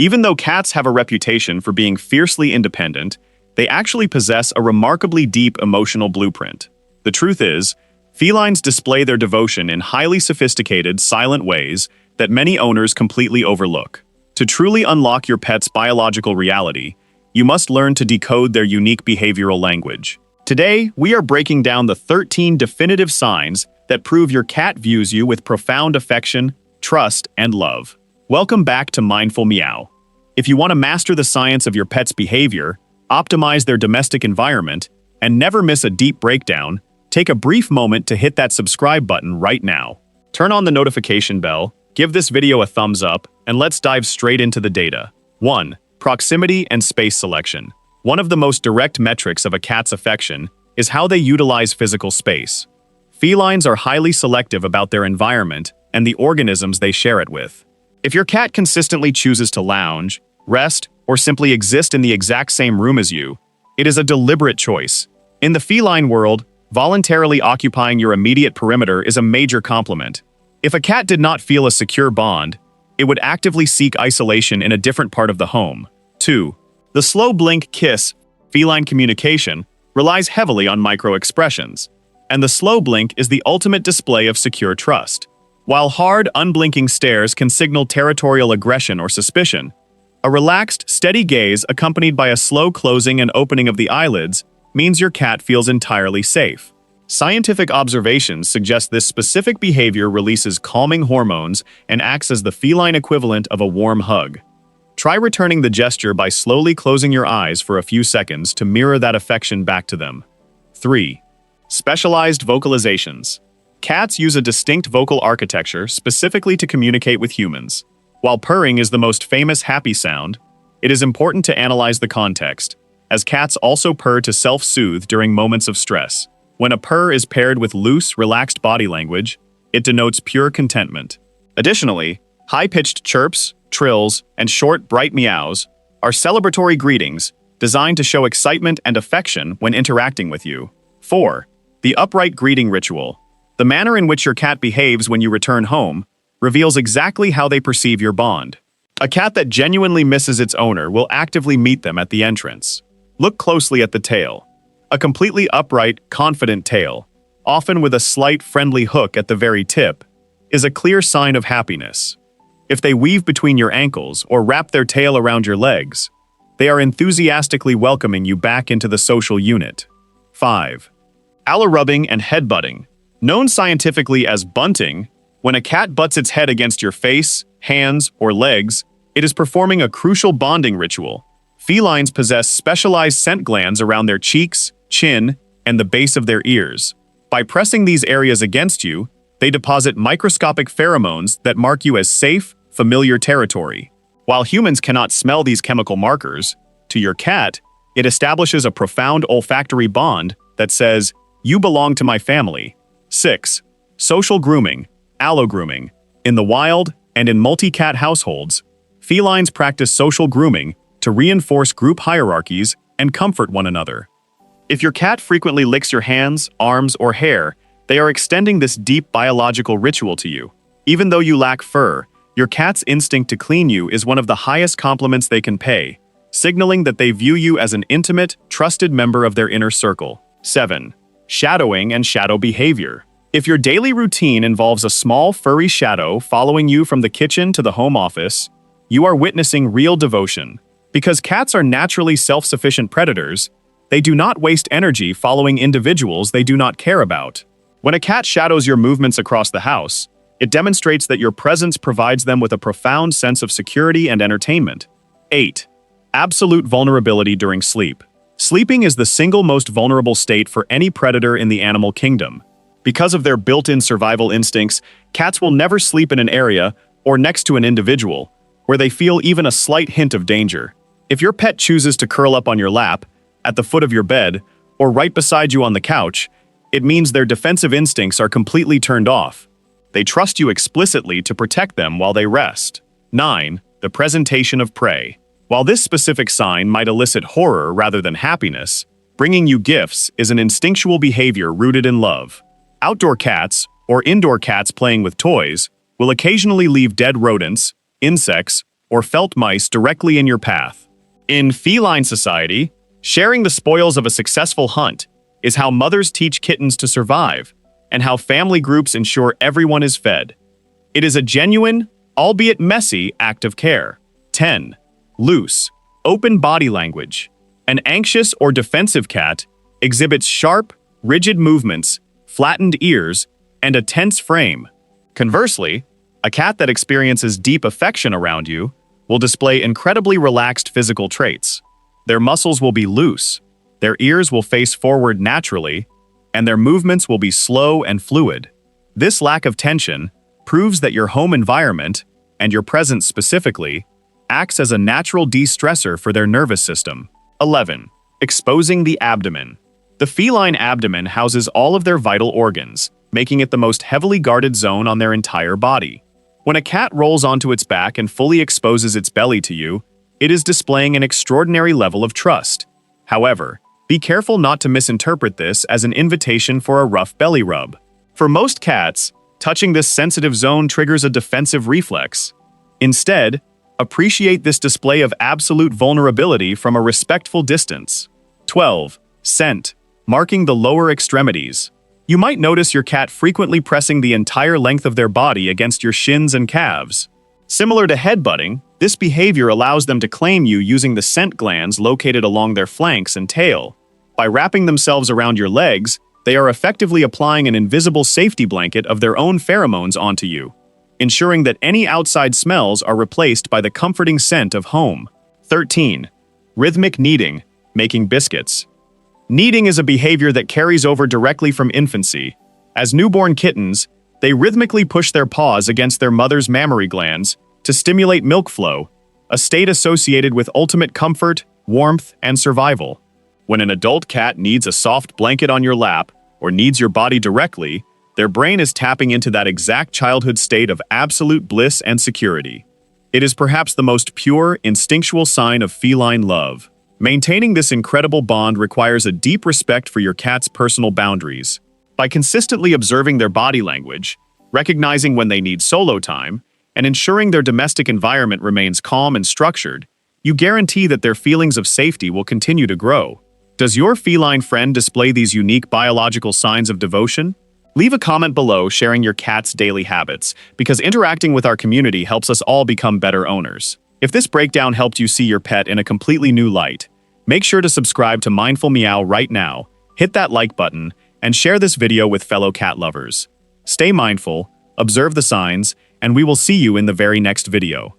Even though cats have a reputation for being fiercely independent, they actually possess a remarkably deep emotional blueprint. The truth is, felines display their devotion in highly sophisticated, silent ways that many owners completely overlook. To truly unlock your pet's biological reality, you must learn to decode their unique behavioral language. Today, we are breaking down the 13 definitive signs that prove your cat views you with profound affection, trust, and love. Welcome back to Mindful Meow. If you want to master the science of your pet's behavior, optimize their domestic environment, and never miss a deep breakdown, take a brief moment to hit that subscribe button right now. Turn on the notification bell, give this video a thumbs up, and let's dive straight into the data. 1. Proximity and space selection. One of the most direct metrics of a cat's affection is how they utilize physical space. Felines are highly selective about their environment and the organisms they share it with. If your cat consistently chooses to lounge, rest, or simply exist in the exact same room as you, it is a deliberate choice. In the feline world, voluntarily occupying your immediate perimeter is a major compliment. If a cat did not feel a secure bond, it would actively seek isolation in a different part of the home. 2. The slow blink kiss. Feline communication relies heavily on micro-expressions, and the slow blink is the ultimate display of secure trust. While hard, unblinking stares can signal territorial aggression or suspicion, a relaxed, steady gaze accompanied by a slow closing and opening of the eyelids means your cat feels entirely safe. Scientific observations suggest this specific behavior releases calming hormones and acts as the feline equivalent of a warm hug. Try returning the gesture by slowly closing your eyes for a few seconds to mirror that affection back to them. 3. Specialized vocalizations. Cats use a distinct vocal architecture specifically to communicate with humans. While purring is the most famous happy sound, it is important to analyze the context, as cats also purr to self-soothe during moments of stress. When a purr is paired with loose, relaxed body language, it denotes pure contentment. Additionally, high-pitched chirps, trills, and short, bright meows are celebratory greetings designed to show excitement and affection when interacting with you. 4. The upright greeting ritual. The manner in which your cat behaves when you return home reveals exactly how they perceive your bond. A cat that genuinely misses its owner will actively meet them at the entrance. Look closely at the tail. A completely upright, confident tail, often with a slight friendly hook at the very tip, is a clear sign of happiness. If they weave between your ankles or wrap their tail around your legs, they are enthusiastically welcoming you back into the social unit. 5. Aloof rubbing and headbutting. Known scientifically as bunting, when a cat butts its head against your face, hands, or legs, it is performing a crucial bonding ritual. Felines possess specialized scent glands around their cheeks, chin, and the base of their ears. By pressing these areas against you, they deposit microscopic pheromones that mark you as safe, familiar territory. While humans cannot smell these chemical markers, to your cat, it establishes a profound olfactory bond that says, "You belong to my family." 6. Social grooming, allogrooming. In the wild and in multi-cat households, felines practice social grooming to reinforce group hierarchies and comfort one another. If your cat frequently licks your hands, arms, or hair, they are extending this deep biological ritual to you. Even though you lack fur, your cat's instinct to clean you is one of the highest compliments they can pay, signaling that they view you as an intimate, trusted member of their inner circle. 7. Shadowing and shadow behavior. If your daily routine involves a small, furry shadow following you from the kitchen to the home office, you are witnessing real devotion. Because cats are naturally self-sufficient predators, they do not waste energy following individuals they do not care about. When a cat shadows your movements across the house, it demonstrates that your presence provides them with a profound sense of security and entertainment. 8. Absolute vulnerability during sleep. Sleeping is the single most vulnerable state for any predator in the animal kingdom. Because of their built-in survival instincts, cats will never sleep in an area or next to an individual where they feel even a slight hint of danger. If your pet chooses to curl up on your lap, at the foot of your bed, or right beside you on the couch, it means their defensive instincts are completely turned off. They trust you explicitly to protect them while they rest. 9. The presentation of prey. While this specific sign might elicit horror rather than happiness, bringing you gifts is an instinctual behavior rooted in love. Outdoor cats, or indoor cats playing with toys, will occasionally leave dead rodents, insects, or felt mice directly in your path. In feline society, sharing the spoils of a successful hunt is how mothers teach kittens to survive, and how family groups ensure everyone is fed. It is a genuine, albeit messy, act of care. 10. Loose, open body language. An anxious or defensive cat exhibits sharp, rigid movements, flattened ears, and a tense frame. Conversely, a cat that experiences deep affection around you will display incredibly relaxed physical traits. Their muscles will be loose, their ears will face forward naturally, and their movements will be slow and fluid. This lack of tension proves that your home environment, and your presence specifically, acts as a natural de-stressor for their nervous system. 11. Exposing the abdomen. The feline abdomen houses all of their vital organs, making it the most heavily guarded zone on their entire body. When a cat rolls onto its back and fully exposes its belly to you, it is displaying an extraordinary level of trust. However, be careful not to misinterpret this as an invitation for a rough belly rub. For most cats, touching this sensitive zone triggers a defensive reflex. Instead, appreciate this display of absolute vulnerability from a respectful distance. 12. Scent, marking the lower extremities. You might notice your cat frequently pressing the entire length of their body against your shins and calves. Similar to headbutting, this behavior allows them to claim you using the scent glands located along their flanks and tail. By wrapping themselves around your legs, they are effectively applying an invisible safety blanket of their own pheromones onto you, ensuring that any outside smells are replaced by the comforting scent of home. 13. Rhythmic kneading, making biscuits. Kneading is a behavior that carries over directly from infancy. As newborn kittens, they rhythmically push their paws against their mother's mammary glands to stimulate milk flow, a state associated with ultimate comfort, warmth, and survival. When an adult cat needs a soft blanket on your lap or needs your body directly, their brain is tapping into that exact childhood state of absolute bliss and security. It is perhaps the most pure, instinctual sign of feline love. Maintaining this incredible bond requires a deep respect for your cat's personal boundaries. By consistently observing their body language, recognizing when they need solo time, and ensuring their domestic environment remains calm and structured, you guarantee that their feelings of safety will continue to grow. Does your feline friend display these unique biological signs of devotion? Leave a comment below sharing your cat's daily habits, because interacting with our community helps us all become better owners. If this breakdown helped you see your pet in a completely new light, make sure to subscribe to Mindful Meow right now, hit that like button, and share this video with fellow cat lovers. Stay mindful, observe the signs, and we will see you in the very next video.